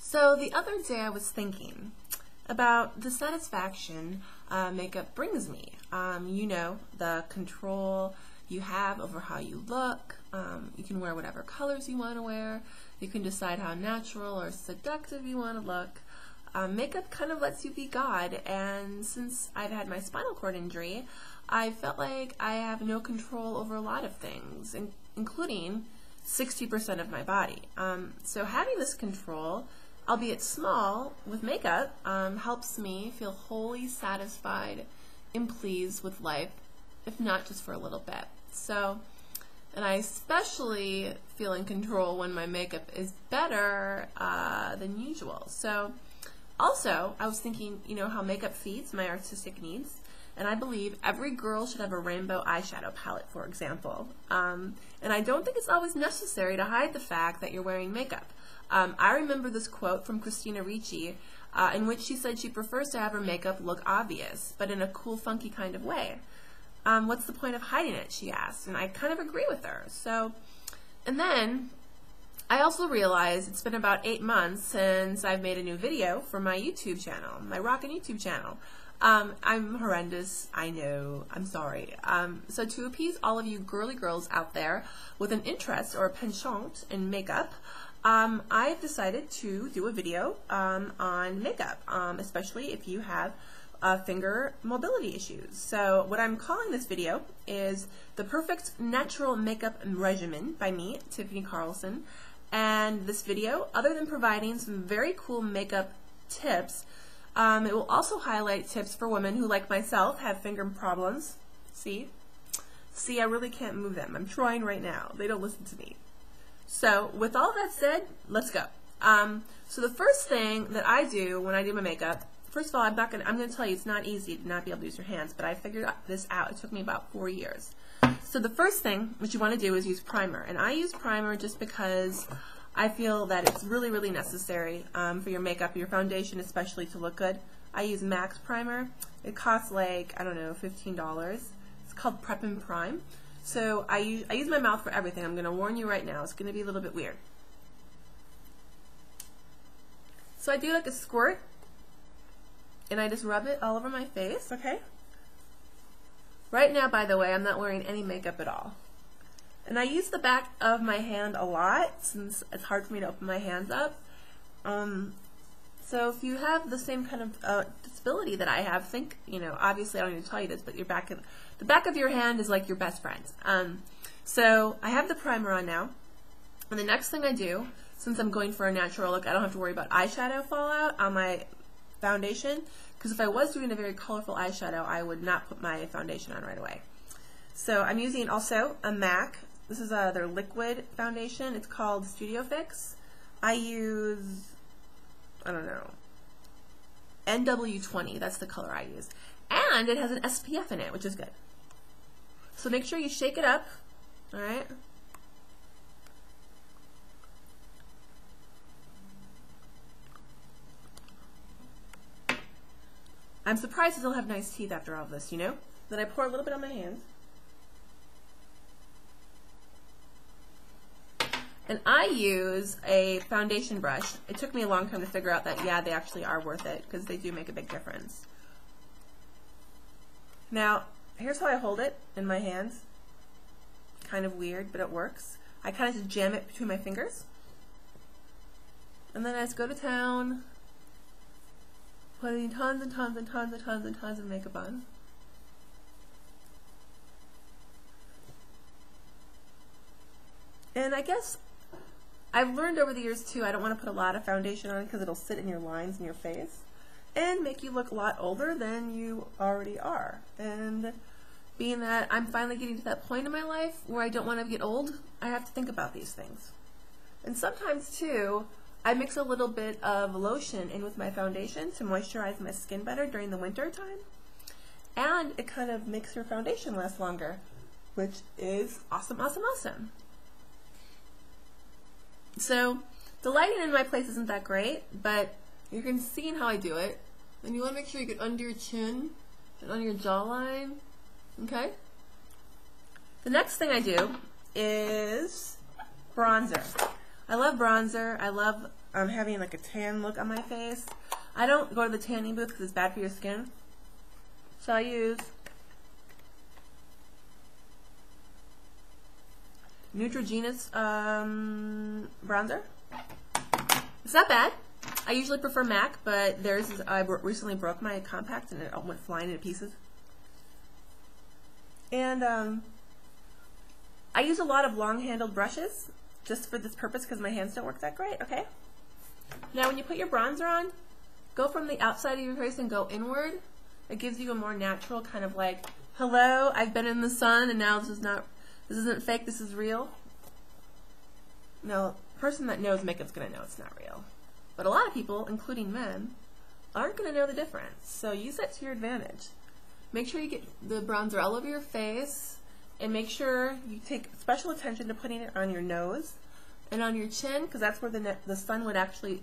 So the other day I was thinking about the satisfaction makeup brings me. You know, the control you have over how you look. You can wear whatever colors you want to wear. You can decide how natural or seductive you want to look. Makeup kind of lets you be God, and since I've had my spinal cord injury, I felt like I have no control over a lot of things, including 60% of my body. So having this control, albeit small, with makeup helps me feel wholly satisfied and pleased with life, if not just for a little bit. So, and I especially feel in control when my makeup is better than usual. So, also, I was thinking, you know, how makeup feeds my artistic needs, and I believe every girl should have a rainbow eyeshadow palette, for example. And I don't think it's always necessary to hide the fact that you're wearing makeup. I remember this quote from Christina Ricci in which she said she prefers to have her makeup look obvious, but in a cool, funky kind of way. What's the point of hiding it, she asked, and I kind of agree with her. So, and then I also realized it's been about 8 months since I've made a new video for my YouTube channel, my Rockin' YouTube channel. I'm horrendous, I know, I'm sorry. So to appease all of you girly girls out there with an interest or a penchant in makeup, I've decided to do a video on makeup, especially if you have finger mobility issues. So what I'm calling this video is The Perfect Natural Makeup Regimen by me, Tiffany Carlson. And this video, other than providing some very cool makeup tips, it will also highlight tips for women who, like myself, have finger problems. See, I really can't move them. I'm trying right now. They don't listen to me. So with all that said, let's go. So the first thing that I do when I do my makeup, first of all, I'm going to tell you it's not easy to not be able to use your hands, but I figured this out. It took me about 4 years. So the first thing what you want to do is use primer, and I use primer just because I feel that it's really, really necessary for your makeup, your foundation especially, to look good. I use MAC's primer. It costs like, I don't know, $15. It's called Prep and Prime. So I use my mouth for everything. I'm going to warn you right now, it's going to be a little bit weird. So I do like a squirt, and I just rub it all over my face, okay? Right now, by the way, I'm not wearing any makeup at all. And I use the back of my hand a lot since it's hard for me to open my hands up. So if you have the same kind of disability that I have, think, you know, obviously I don't need to tell you this, but the back of your hand is like your best friend. So I have the primer on now. And the next thing I do, since I'm going for a natural look, I don't have to worry about eyeshadow fallout on my foundation, because if I was doing a very colorful eyeshadow, I would not put my foundation on right away. So I'm using also a MAC. This is their liquid foundation. It's called Studio Fix. I use, I don't know, NW20. That's the color I use. And it has an SPF in it, which is good. So make sure you shake it up, all right? I'm surprised I still have nice teeth after all of this, you know? Then I pour a little bit on my hands. And I use a foundation brush. It took me a long time to figure out that, yeah, they actually are worth it, because they do make a big difference. Now, here's how I hold it in my hands. Kind of weird, but it works. I kind of just jam it between my fingers. And then I just go to town, putting tons and tons and tons and tons and tons of makeup on. And I guess I've learned over the years too, I don't want to put a lot of foundation on because it'll sit in your lines in your face and make you look a lot older than you already are. And being that I'm finally getting to that point in my life where I don't want to get old, I have to think about these things. And sometimes too, I mix a little bit of lotion in with my foundation to moisturize my skin better during the winter time. And it kind of makes your foundation last longer, which is awesome, awesome, awesome. So the lighting in my place isn't that great, but you can see how I do it. And you want to make sure you get under your chin and on your jawline, okay? The next thing I do is bronzer. I love bronzer. I love having like a tan look on my face. I don't go to the tanning booth because it's bad for your skin. So I use Neutrogena's bronzer. It's not bad. I usually prefer MAC, but theirs is, I recently broke my compact and it went flying into pieces. And I use a lot of long-handled brushes just for this purpose because my hands don't work that great, okay? Now when you put your bronzer on, go from the outside of your face and go inward. It gives you a more natural kind of like, hello, I've been in the sun and now this isn't fake, this is real. Now, a person that knows makeup's going to know it's not real. But a lot of people, including men, aren't going to know the difference. So use that to your advantage. Make sure you get the bronzer all over your face, and make sure you take special attention to putting it on your nose and on your chin, because that's where the sun would actually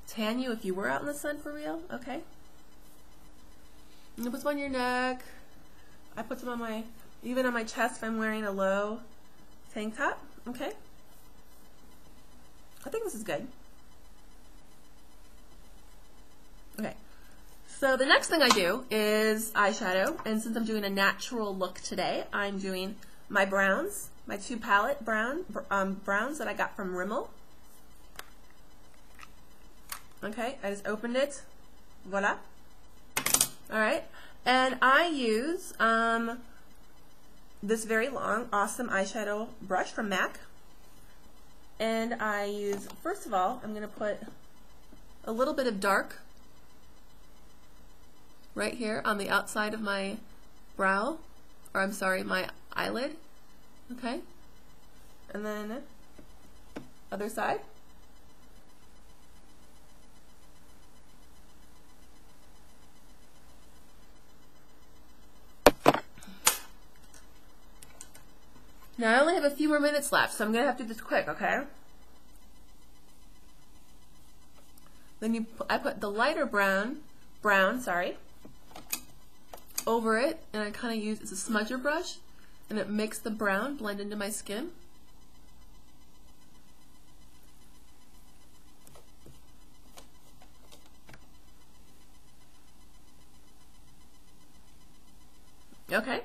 tan you if you were out in the sun for real, okay? And you put some on your neck. I put some on even on my chest if I'm wearing a low tank top, okay? I think this is good. Okay, so the next thing I do is eyeshadow, and since I'm doing a natural look today, I'm doing my browns, my 2 palette browns that I got from Rimmel. Okay, I just opened it, voila. Alright, and I use this very long, awesome eyeshadow brush from MAC, and I use, first of all, I'm going to put a little bit of dark right here on the outside of my brow, or I'm sorry, my eyelid, okay, and then other side. Now I only have a few more minutes left, so I'm going to have to do this quick, okay? Then I put the lighter brown, over it, and I kind of use, it's a smudger brush, and it makes the brown blend into my skin. Okay.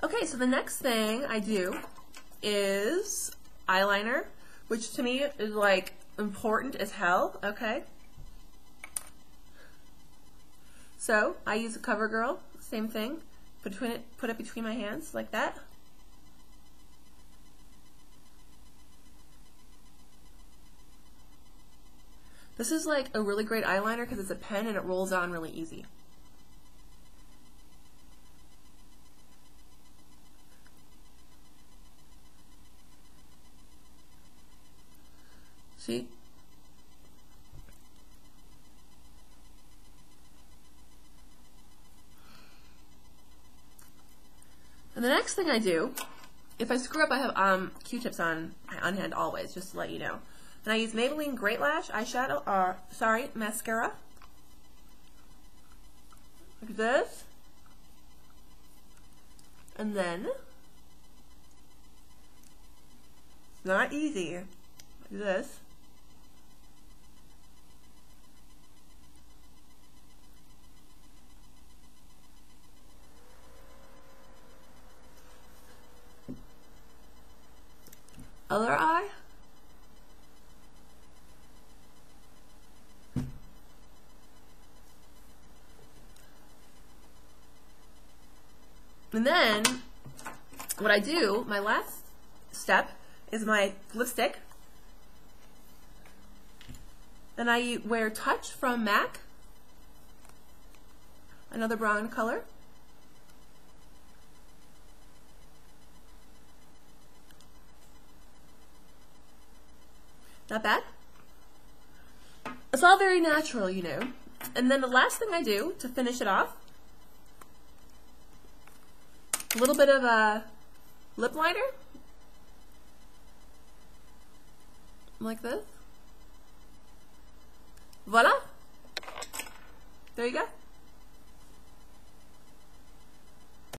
Okay, so the next thing I do is eyeliner, which to me is like important as hell, okay? So I use a CoverGirl, same thing, put it between my hands like that. This is like a really great eyeliner because it's a pen and it rolls on really easy. See? And the next thing I do, if I screw up, I have Q-tips on hand always, just to let you know. And I use Maybelline Great Lash eyeshadow, mascara. Like this. And then, it's not easy, like this. Other eye. And then, what I do, my last step, is my lipstick. And I wear Touch from MAC, another brown color. Not bad. It's all very natural, you know. And then the last thing I do to finish it off, a little bit of a lip liner, like this. Voila! There you go.